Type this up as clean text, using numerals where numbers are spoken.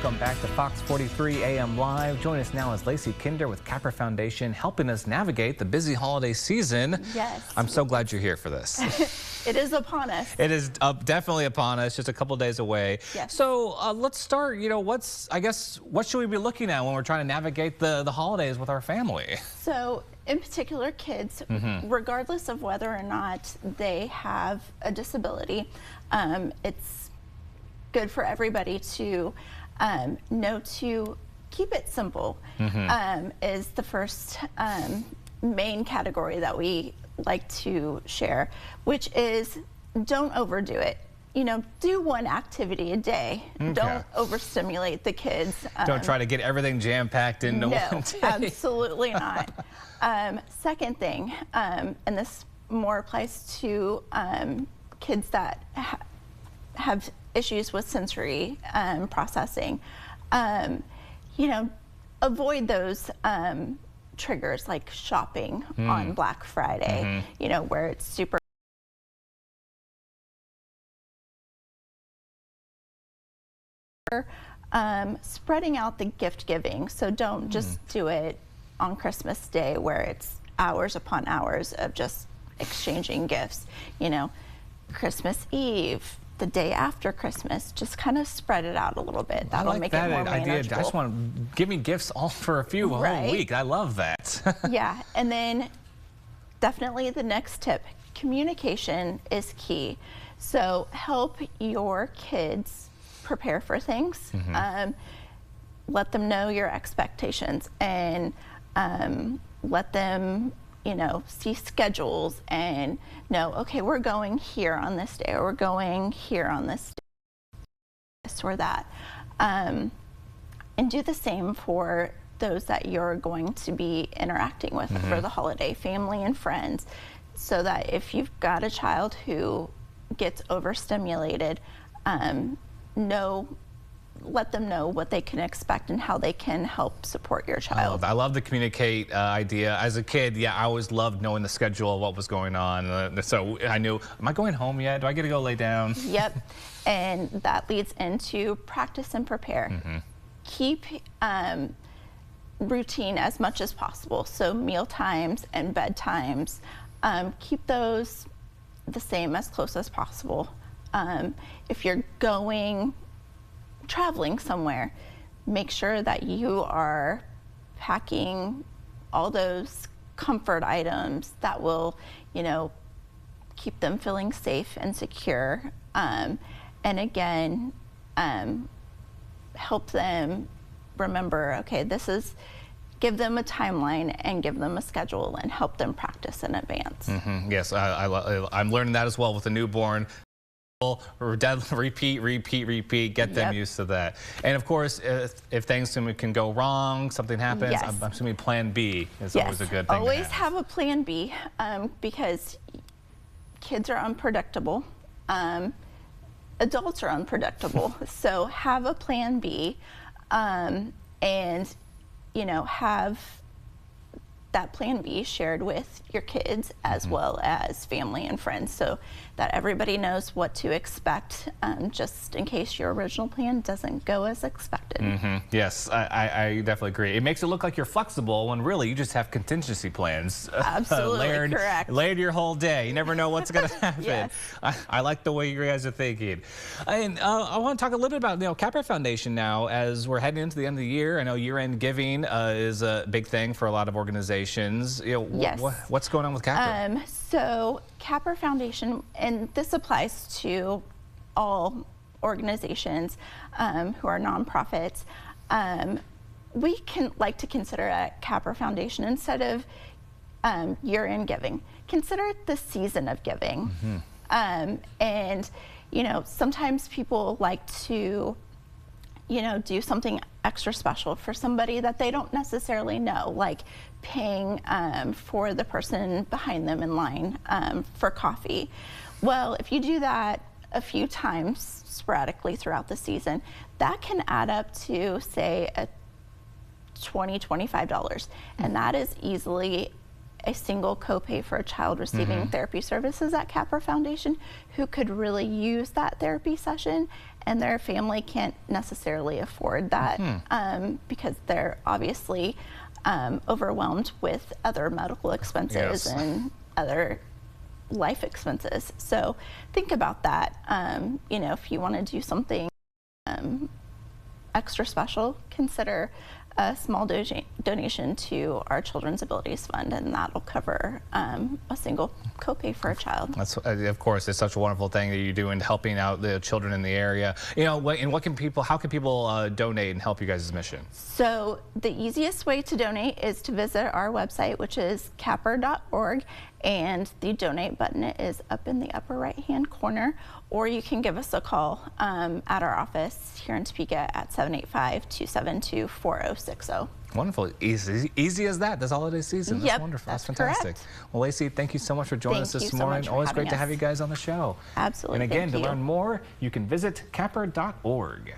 Welcome back to Fox 43 AM Live. Join us now as Lacey Kinder with Capper Foundation, helping us navigate the busy holiday season. Yes. I'm so glad you're here for this. It is upon us. It is definitely upon us, just a couple days away. Yes. So let's start, what should we be looking at when we're trying to navigate the holidays with our family? So in particular, kids, regardless of whether or not they have a disability, it's good for everybody to know to keep it simple. Is the first main category that we like to share, which is don't overdo it. Do one activity a day. Okay. Don't overstimulate the kids. Don't try to get everything jam-packed into one day. No, absolutely not. Second thing, and this more applies to kids that have issues with sensory processing. Avoid those triggers like shopping on Black Friday, where it's super spreading out the gift giving. So don't just do it on Christmas Day where it's hours upon hours of just exchanging gifts. Christmas Eve, the day after Christmas, just kind of spread it out a little bit. That'll make it more manageable. I just want to give me gifts all for a whole week. I love that. Yeah, and then definitely the next tip, communication is key. So help your kids prepare for things. Let them know your expectations and let them see schedules and know, okay, we're going here on this day, or we're going here on this day, this or that. And do the same for those that you're going to be interacting with for the holiday, family and friends, so that if you've got a child who gets overstimulated, let them know what they can expect and how they can help support your child. I love the communicate idea. As a kid, I always loved knowing the schedule of what was going on. So I knew, am I going home yet? Do I get to go lay down? Yep. And that leads into practice and prepare. Keep routine as much as possible. So meal times and bedtimes, keep those the same, as close as possible. If you're traveling somewhere, make sure that you are packing all those comfort items that will, keep them feeling safe and secure. And again, help them remember, okay, give them a timeline and give them a schedule and help them practice in advance. Yes, I'm learning that as well with the newborn. Repeat, get them used to that. And of course, if things can go wrong, something happens, I'm assuming plan B is always a good thing. Always have a plan B, because kids are unpredictable. Adults are unpredictable. So have a plan B, and have that plan B shared with your kids as well as family and friends, so that everybody knows what to expect, just in case your original plan doesn't go as expected. Yes, I definitely agree. It makes it look like you're flexible when really you just have contingency plans. Absolutely correct. Layered your whole day. You never know what's going to happen. Yes. I like the way you guys are thinking. And I want to talk a little bit about Capper Foundation now as we're heading into the end of the year. I know year-end giving is a big thing for a lot of organizations. Yes. What's going on with Capper? So Capper Foundation, and this applies to all organizations who are nonprofits, we can like to consider at Capper Foundation, instead of year-end giving, consider it the season of giving. And sometimes people like to do something extra special for somebody that they don't necessarily know, like paying for the person behind them in line for coffee. Well, if you do that a few times sporadically throughout the season, that can add up to, say, $20, $25. And that is easily a single copay for a child receiving therapy services at Capper Foundation who could really use that therapy session and their family can't necessarily afford that because they're obviously overwhelmed with other medical expenses and other life expenses. So think about that. You know, if you want to do something extra special, consider a small donation to our Children's Abilities Fund, and that'll cover a single copay for a child. That's, of course, it's such a wonderful thing that you do in helping out the children in the area. You know, and how can people donate and help you guys' mission? So the easiest way to donate is to visit our website, which is capper.org, and the donate button is up in the upper right-hand corner, or you can give us a call at our office here in Topeka at 785-272-4060. Wonderful. Easy as that. This holiday season. That's wonderful. That's fantastic. Correct. Well, Lacey, thank you so much for joining us this morning. So always great to have you guys on the show. Absolutely. And again, to learn more, you can visit capper.org.